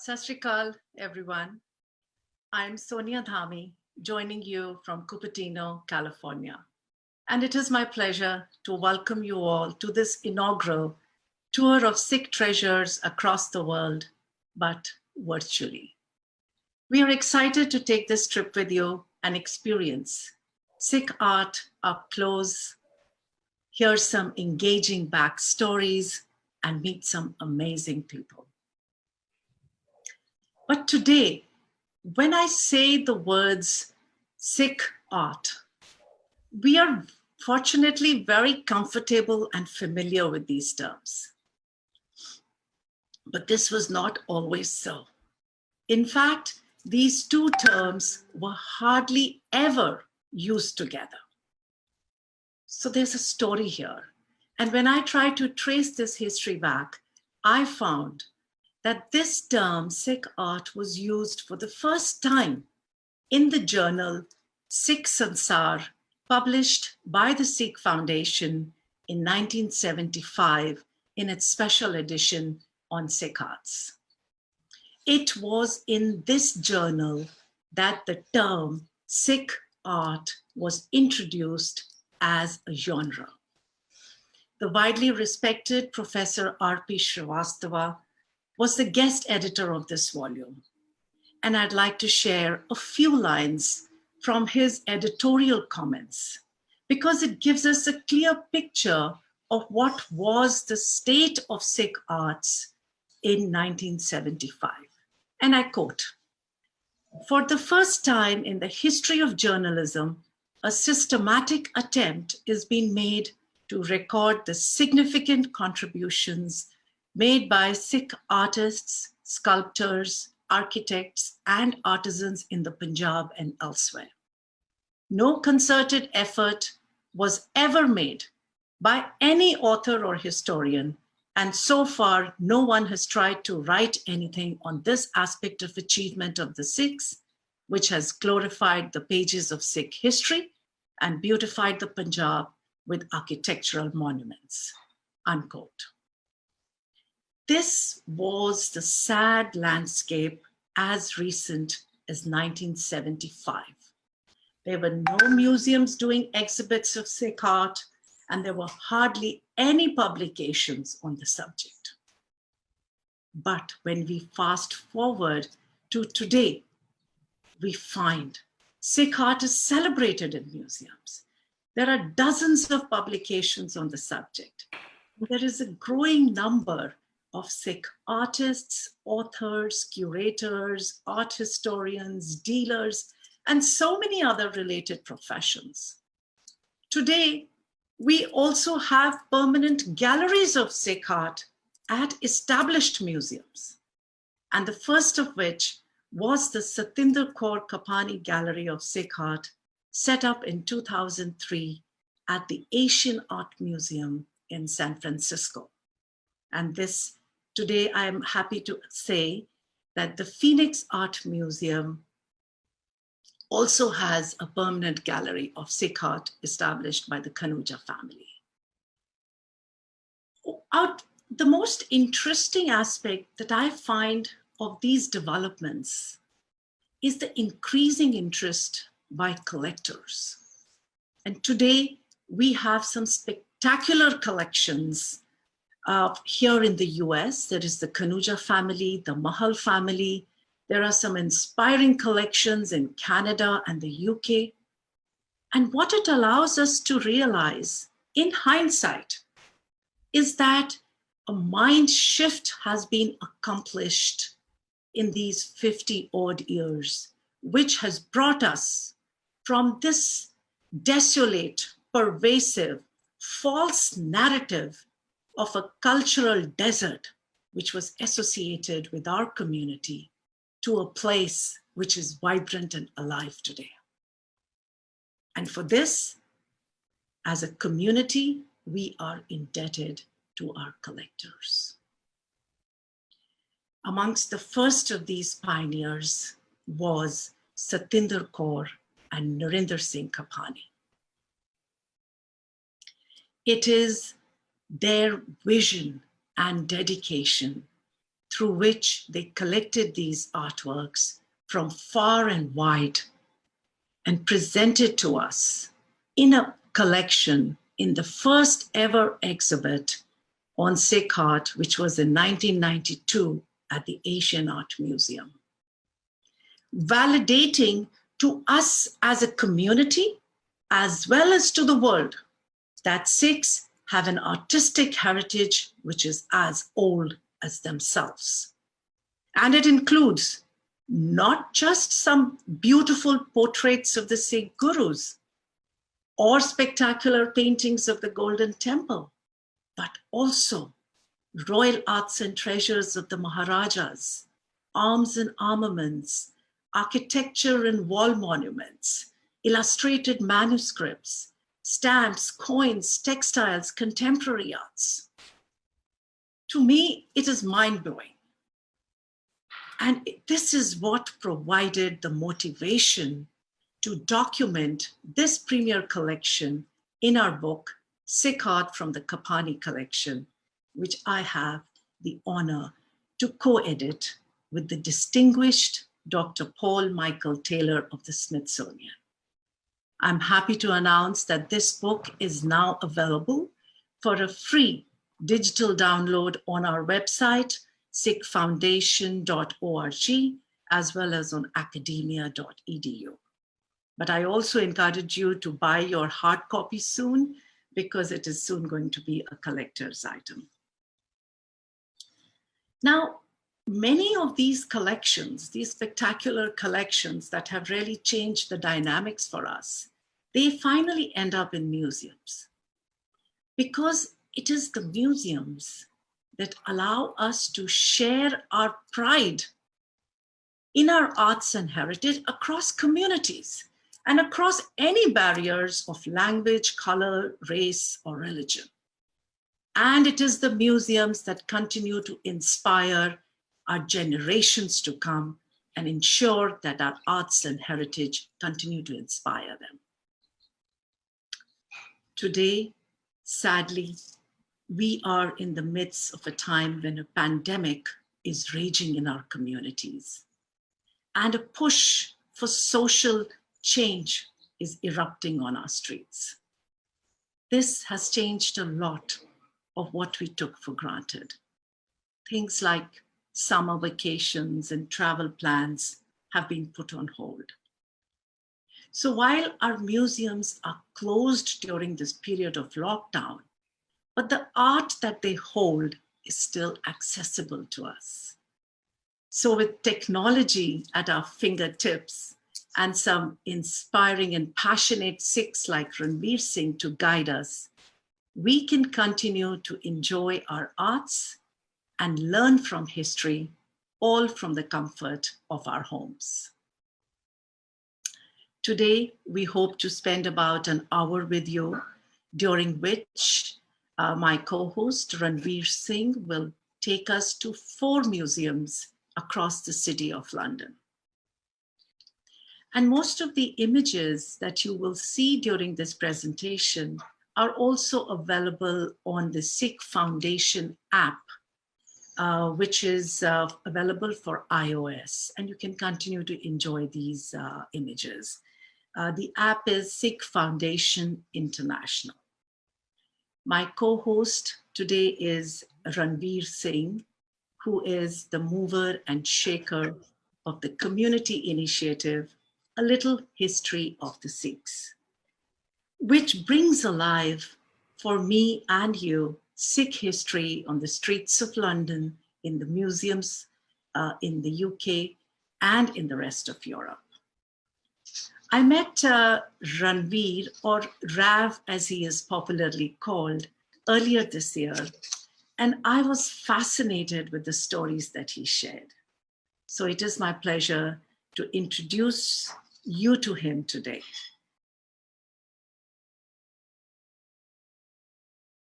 Sat Sri Akal, everyone. I'm Sonia Dhami, joining you from Cupertino, California. And it is my pleasure to welcome you all to this inaugural tour of Sikh treasures across the world, but virtually. We are excited to take this trip with you and experience Sikh art up close, hear some engaging backstories, and meet some amazing people. But today, when I say the words Sikh art, we are fortunately very comfortable and familiar with these terms. But this was not always so. In fact, these two terms were hardly ever used together. So there's a story here. And when I tried to trace this history back, I found that this term Sikh art was used for the first time in the journal Sikh Sansar, published by the Sikh Foundation in 1975 in its special edition on Sikh arts. It was in this journal that the term Sikh art was introduced as a genre. The widely respected Professor R.P. Srivastava was the guest editor of this volume. And I'd like to share a few lines from his editorial comments, because it gives us a clear picture of what was the state of Sikh arts in 1975. And I quote, "For the first time in the history of journalism, a systematic attempt is being made to record the significant contributions made by Sikh artists, sculptors, architects, and artisans in the Punjab and elsewhere. No concerted effort was ever made by any author or historian, and so far no one has tried to write anything on this aspect of achievement of the Sikhs, which has glorified the pages of Sikh history and beautified the Punjab with architectural monuments," unquote. This was the sad landscape as recent as 1975. There were no museums doing exhibits of Sikh art, and there were hardly any publications on the subject. But when we fast forward to today, we find Sikh art is celebrated in museums. There are dozens of publications on the subject. There is a growing number of Sikh artists, authors, curators, art historians, dealers, and so many other related professions. Today, we also have permanent galleries of Sikh art at established museums, and the first of which was the Satinder Kaur Kapani Gallery of Sikh Art, set up in 2003 at the Asian Art Museum in San Francisco. And this, today, I am happy to say that the Phoenix Art Museum also has a permanent gallery of Sikh art established by the Kanuja family. The most interesting aspect that I find of these developments is the increasing interest by collectors. And today, we have some spectacular collections here in the US. There is the Kanuja family, the Mahal family. There are some inspiring collections in Canada and the UK. And what it allows us to realize in hindsight is that a mind shift has been accomplished in these 50 odd years, which has brought us from this desolate, pervasive, false narrative of a cultural desert, which was associated with our community, to a place which is vibrant and alive today. And for this, as a community, we are indebted to our collectors. Amongst the first of these pioneers was Satinder Kaur and Narinder Singh Kapani. It is their vision and dedication through which they collected these artworks from far and wide and presented to us in a collection in the first ever exhibit on Sikh art, which was in 1992 at the Asian Art Museum. Validating to us as a community, as well as to the world, that Sikhs have an artistic heritage which is as old as themselves. And it includes not just some beautiful portraits of the Sikh gurus or spectacular paintings of the Golden Temple, but also royal arts and treasures of the Maharajas, arms and armaments, architecture and wall monuments, illustrated manuscripts, stamps, coins, textiles, contemporary arts. To me, it is mind-blowing. And this is what provided the motivation to document this premier collection in our book, Sikh Art from the Kapani Collection, which I have the honor to co-edit with the distinguished Dr. Paul Michael Taylor of the Smithsonian. I'm happy to announce that this book is now available for a free digital download on our website, sikhfoundation.org, as well as on academia.edu. But I also encourage you to buy your hard copy soon, because it is soon going to be a collector's item. Now, many of these collections, these spectacular collections that have really changed the dynamics for us, they finally end up in museums, because it is the museums that allow us to share our pride in our arts and heritage across communities and across any barriers of language, color, race, or religion. And it is the museums that continue to inspire our generations to come and ensure that our arts and heritage continue to inspire them. Today, sadly, we are in the midst of a time when a pandemic is raging in our communities, and a push for social change is erupting on our streets. This has changed a lot of what we took for granted. Things like summer vacations and travel plans have been put on hold. So while our museums are closed during this period of lockdown, but the art that they hold is still accessible to us. So with technology at our fingertips and some inspiring and passionate Sikhs like Ranveer Singh to guide us, we can continue to enjoy our arts and learn from history, all from the comfort of our homes. Today, we hope to spend about an hour with you, during which my co-host Ranveer Singh will take us to 4 museums across the city of London. And most of the images that you will see during this presentation are also available on the Sikh Foundation app, which is available for iOS, and you can continue to enjoy these images. The app is Sikh Foundation International. My co-host today is Ranveer Singh, who is the mover and shaker of the community initiative, A Little History of the Sikhs, which brings alive for me and you Sikh history on the streets of London, in the museums in the UK, and in the rest of Europe. I met Ranveer, or Rav as he is popularly called, earlier this year, and I was fascinated with the stories that he shared. So it is my pleasure to introduce you to him today.